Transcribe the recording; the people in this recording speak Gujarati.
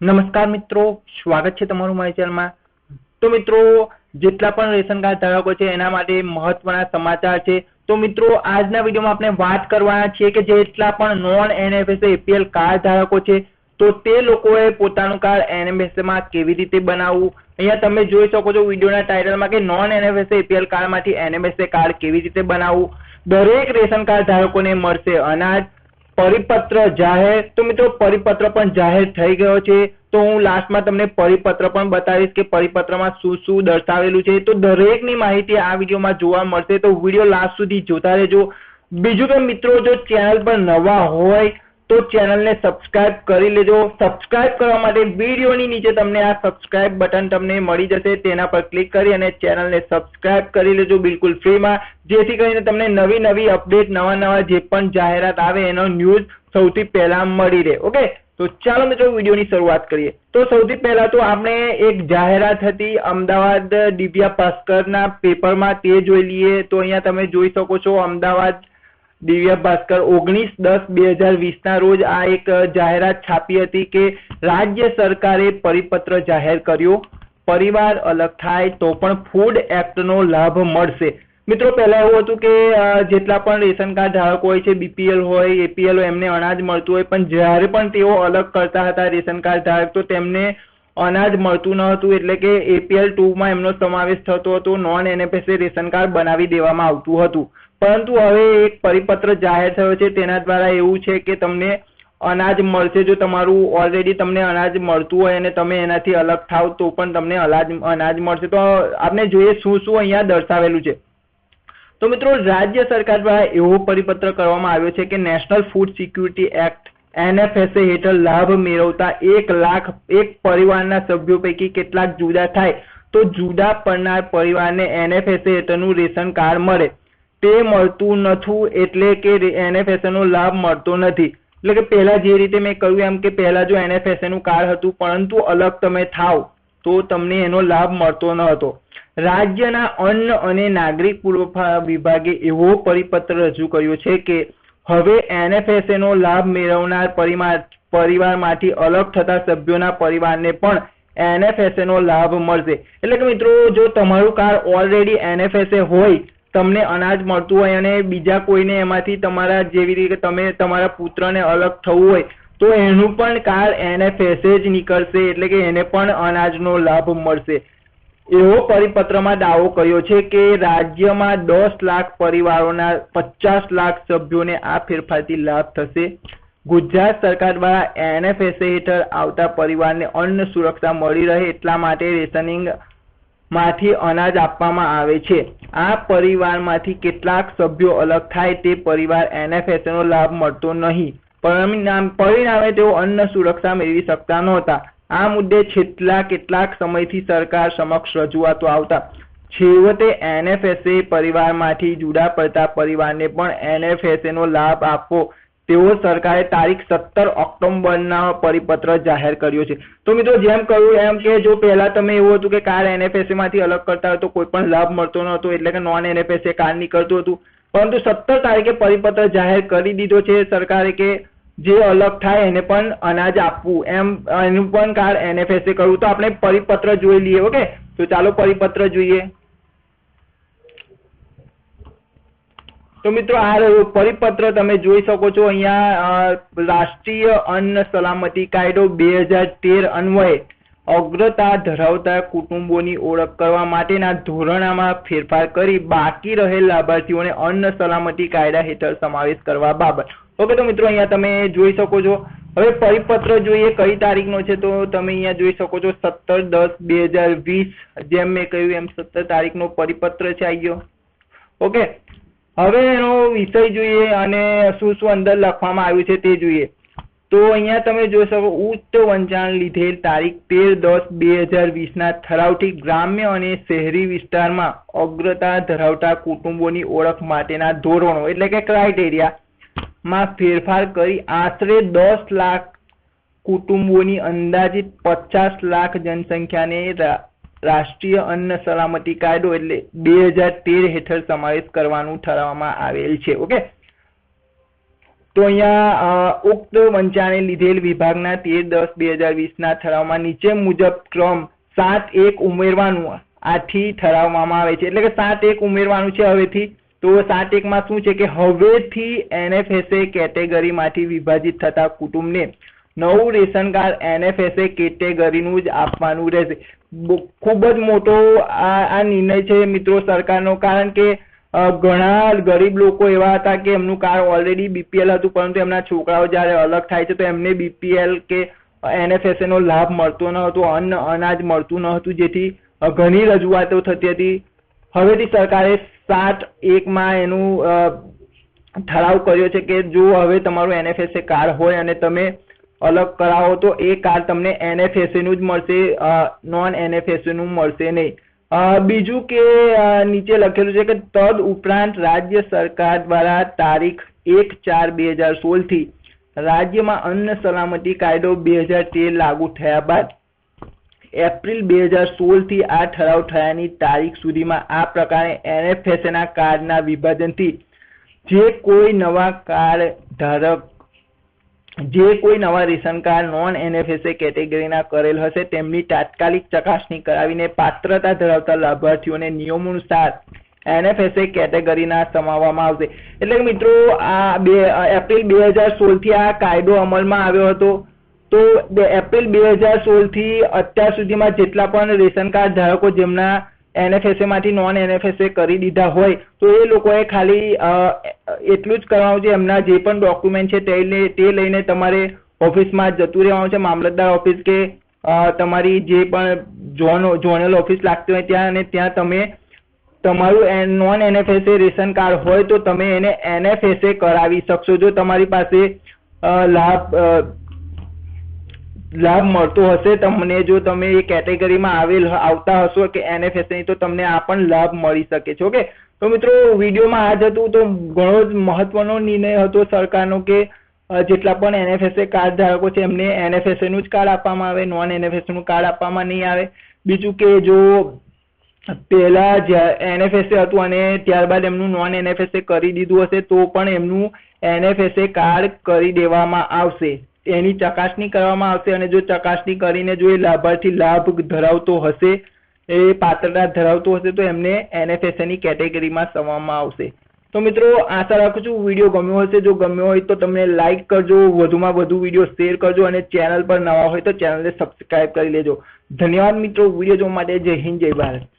નમસ્કાર મિત્રો, સ્વાગત છે તમારું મારી ચેનલમાં। તો મિત્રો, જેટલા પણ રેશન કાર્ડ ધારકો છે એના માટે મહત્વના સમાચાર છે। તો મિત્રો, આજના વિડીયોમાં આપણે વાત કરવાના છીએ કે જેટલા પણ નોન એનએફએસએ એપીએલ કાર્ડ ધારકો છે તો તે લોકોએ પોતાનું કાર્ડ એનએફએસએ માં કેવી રીતે બનાવવું। અહીંયા તમે જોઈ શકો છો વિડીયોના ટાઇટલમાં કે નોન એનએફએસએ એપીએલ કાર્ડમાંથી એનએફએસએ કાર્ડ કેવી રીતે બનાવવું। દરેક રેશન કાર્ડ ધારકોને મળશે અનાજ। परिपत्र जाहिर। तो मित्रों परिपत्र पण जाहिर थई गयो छे। तो हूँ लास्ट में तमने परिपत्र पण बतावीश के परिपत्र में शुं शुं दर्शावेलुं छे। तो दरेकनी माहिती आ विडियो में जोवा मळशे, तो विडियो लास्ट सुधी जोता रहेजो। बीजुं के मित्रों जो चेनल पर नवा होय तो चेनल ने सब्सक्राइब करी लेजो। सब्सक्राइब करवा माटे विडियोनी नीचे तमने आ सब्सक्राइब बटन तमने मळी जशे, तेना पर क्लिक करी अने चेनल ने सब्सक्राइब करी लेजो बिल्कुल फ्री में, जेथी करीने तमने नवी नवी अपडेट नवा जे पण जाहेरात आवे एनो न्यूज सौथी पहेला मळी रहे। ओके, तो चालो मित्रों विडियोनी शरूआत करीए। तो सौथी पहेला तो आपणे एक जाहेरात हती अमदावाद दिव्या भास्करना पेपरमां, ते जोई लीए। तो अहींया तमे जोई शको छो अमदावाद दिव्या भास्कर 19/10/2020 ना रोज आ एक जाहेरात छापी हती के राज्य सरकारे परिपत्र जाहेर कर्यो, परिवार अलग थाय तो पण फूड एक्ट नो लाभ मळशे। मित्रों, पहला एवुं हतुं के जेटला पण रेशन कार्ड धारको होय छे, बीपीएल होय एपीएल होय, एमने अनाज मळतुं होय, पण ज्यारे पण तेओ अलग करता हता रेशन कार्ड धारक तो तेमने अनाज मळतुं न हतुं, एटले के एपीएल 2 में एमनो समावेश थतो हतो। नॉन एनएफएसए रेशन कार्ड बनावी देवामां आवतुं हतुं, परंतु हवे एक परिपत्र जाहिर थयो छे, तेना द्वारा एवुं छे के तमने अनाज मळशे। जो तमारुं ऑलरेडी तमने अनाज मळतुं होय अने तमे एनाथी अलग थाव तो पण तमने अनाज मळशे। तो आपणे जोईए शुं शुं अहींया दर्शावेलुं छे। तो मित्रों, राज्य सरकार द्वारा एवो परिपत्र करवामां आव्यो छे के national food security act NFSA हेठळ लाभ मेळवता 1 लाख एक परिवारना सभ्यो पैकी केटलाक जुदा थाय तो जुदा पड़नार परिवारने एनएफएसए हेठळनुं रेशन कार्ड मळे। ते मळतुं नथुं एटले के एनएफएसए नो लाभ मळतो नथी। એટલે કે પહેલા જે રીતે મેં કહ્યું એમ કે પહેલા જો એનએફએસએ નું કાર્ડ હતું પરંતુ અલગ તમે થાવ તો તમને એનો લાભ મળતો ન હતો। રાજ્યના અન્ન અને નાગરિક પુરવઠા વિભાગે એવો પરિપત્ર રજૂ કર્યો છે કે હવે એનએફએસએ નો લાભ મેળવનાર પરિવારમાંથી અલગ થતા સભ્યોના પરિવારને પણ એનએફએસએ નો લાભ મળશે। એટલે કે મિત્રો, જો તમારું કાર્ડ ઓલરેડી એનએફએસએ હોય, તમને અનાજ મળતું હોય અને બીજા કોઈને એમાંથી તમારા જેવી રીતે તમે તમારા પુત્રને અલગ થવું હોય તો એનું પણ કાર્ડ એનએફએસએ જ નીકળશે, એટલે કે એને પણ અનાજનો લાભ મળશે। એવો પરિપત્રમાં દાવો કર્યો છે કે રાજ્યમાં 10 લાખ પરિવારોના 50 લાખ સભ્યોને આ ફેરફારથી લાભ થશે। ગુજરાત સરકાર દ્વારા એનએફએસએ હેઠળ આવતા પરિવારને અન્ન સુરક્ષા મળી રહે એટલા માટે રેશનિંગ माथी अनाज आपवामां आवे छे। आ परिवारमांथी केटलाक सभ्यो अलग थाय ते परिवार एनएफएसए नो लाभ मळतो नहीं, परिणामे तेओ अन्न सुरक्षा मेळवी शकता नहोता। आ मुद्दे छेल्ला केटलाक समयथी सरकार समक्ष रजूआतो आवता छेवटे एनएफएसए परिवारमांथी जुदा पड़ता परिवारने पण एनएफएसए नो लाभ आपवो तेवो सरकारे तारीख 17 ऑक्टोबरना परिपत्र जाहिर कर्यो छे। तो मित्रों, जेम कहूं एम के जो पहला तमे एवुं हतुं के कार्ड एनएफएसए मांथी अलग करता हो तो कोई पण लाभ मळतो नहोतो, एटले के नॉन एनएफएसए कार्ड निकळतुं हतुं, परंतु 17 तारीखे परिपत्र जाहिर करी दीधो छे सरकारे के जे अलग थाय एने पण अनाज आपवुं, एम एनुं पण कार्ड एनएफएसए करवुं। तो आपणे परिपत्र जोई लईए। ओके, तो चालो परिपत्र जोईए। तो मित्रों, आ परिपत्र तमे जोई शको छो। अहींया राष्ट्रीय अन्न सलामती कायदो 2013 अन्वये अग्रता धरावता कुटुंबोनी ओळख करवा माटेना धोरणामां फेरफार करी बाकी रहेल लाभार्थीओने अन्न सलामती कायदा हेठळ समावेश करवा बाबत। ओके, तो मित्रों अहींया तमे जोई शको छो। हवे परिपत्र जोईए कई तारीखनो छे तो तमे अहींया जोई शको छो 17/10/2020। जेम मैं कह्युं एम 17 तारीखनो परिपत्र छे आई गयो। ओके, હવે એનો વિષય જોઈએ અને શું શું અંદર લખવામાં આવ્યું છે તે જોઈએ। તો અહીંયા તમે જોઈ શકો ઉચ્ચ વંચાણ લીધેલ તારીખ 13/10/2020 ના ઠરાવથી ગ્રામ્ય અને શહેરી વિસ્તારમાં અગ્રતા ધરાવતા કુટુંબોની ઓળખ માટેના ધોરણો એટલે કે ક્રાઇટેરિયામાં ફેરફાર કરી આશરે 10 લાખ કુટુંબોની અંદાજિત 50 લાખ જનસંખ્યાને राष्ट्रीय अन्न सलामती कायदो एटले 2013 हेठळ समावेश करवानुं ठराववामां आवेल छे। ओके, તો અહીંયા ઉક્ત વંચાણે લીધેલ વિભાગના 13/10/2020 ઠરાવમાં નીચે મુજબ ક્રમ 7.1 ઉમેરવાનું આથી ઠરાવવામાં આવે છે. એટલે કે 7.1 ઉમેરવાનું છે હવેથી. તો 7.1 માં શું છે કે હવેથી NFSA કેટેગરીમાંથી વિભાજિત થતા કુટુંબને નવું રેશન કાર્ડ NFSA કેટેગરીનું જ આપવાનું રહેશે. ખૂબ જ મોટો આ નિર્ણય છે મિત્રો સરકારનો, કારણ કે ઘણા ગરીબ લોકો એવા હતા કે એમનું કાર્ડ ઓલરેડી BPL હતું, પરંતુ એમના છોકરાઓ જ્યારે અલગ થાય છે તો એમને BPL કે NFSA નો લાભ મળતો ન હતો, અનાજ મળતું ન હતું, જેથી ઘણી રજૂઆતો થતી હતી. હવેથી સરકારે 7.1 માં એનું ઠરાવ કર્યો છે કે જો હવે તમારું NFSA કાર્ડ હોય અને તમે અલગ કરાવો તો એ કાર્ડ તમને NFSA નું જ મળશે, નોન NFSA નું મળશે નહીં. બીજું કે નીચે લખેલું છે કે તદ ઉપરાંત રાજ્ય સરકાર દ્વારા તારીખ 1/4/2016 થી રાજ્યમાં અન્ન સલામતી કાયદો 2013 લાગુ થયા બાદ એપ્રિલ 2016 થી આ ઠરાવ થયાની તારીખ સુધીમાં આ પ્રકારે NFSA ના કાર્ડના વિભાજનથી જે કોઈ નવા રેશન કાર્ડ નોન NFSA કેટેગરીના કરેલ હશે તેમની તાત્કાલિક ચકાસણી કરાવીને પાત્રતા ધરાવતા લાભાર્થીઓને નિયમોનુસાર NFSA કેટેગરીના સમાવવામાં આવશે. એટલે કે મિત્રો આ એપ્રિલ 2016 થી આ કાયદો અમલમાં આવ્યો હતો. તો એપ્રિલ 2016 થી અત્યાર સુધીમાં જેટલા પણ રેશન કાર્ડ ધારકો જેમના NFSA માંથી નોન NFSA કરી દીધા હોય તો એ લોકોએ ખાલી એટલું જ કરવાનું છે, એમના જે પણ ડોક્યુમેન્ટ છે તે લઈને તમારે ઓફિસમાં જતું રહેવાનું છે, મામલતદાર ઓફિસ કે તમારી જે પણ ઝોનલ ઓફિસ લાગતી હોય ત્યાં, અને ત્યાં તમે તમારું નોન NFSA રેશન કાર્ડ હોય તો તમે એને NFSA કરાવી શકશો. જો તમારી પાસે લાભ મળતો હશે તમને, જો તમે એ કેટેગરીમાં આવતા હશો કે NFSA ની, તો તમને આ પણ લાભ મળી શકે છે. ઓકે, તો મિત્રો વિડીયોમાં આ જ હતું. તો ઘણો જ મહત્વનો નિર્ણય હતો સરકારનો કે જેટલા પણ NFSA કાર્ડ ધારકો છે એમને NFSA નું જ કાર્ડ આપવામાં આવે, નોન NFSA નું કાર્ડ આપવામાં નહીં આવે. બીજું કે જો પહેલા NFSA હતું અને ત્યારબાદ એમનું નોન NFSA કરી દીધું હશે તો પણ એમનું NFSA કાર્ડ કરી દેવામાં આવશે, એની ચકાસણી કરવામાં આવશે. અને જો ચકાસણી કરીને જો એ લાભાર્થી લાભ ધરાવતો હશે, એ પાત્રતા ધરાવતો હશે, તો એમને NFSA ની કેટેગરીમાં સમાવવામાં આવશે. તો મિત્રો આશા રાખું છું વિડીયો ગમ્યો હશે. જો ગમ્યો હોય તો તમે લાઈક કરજો, વધુમાં વધુ વિડીયો શેર કરજો, અને ચેનલ પર નવા હોય તો ચેનલને સબસ્ક્રાઇબ કરી લેજો. ધન્યવાદ મિત્રો વિડીયો જોવા માટે. જય હિન્દ, જય ભારત.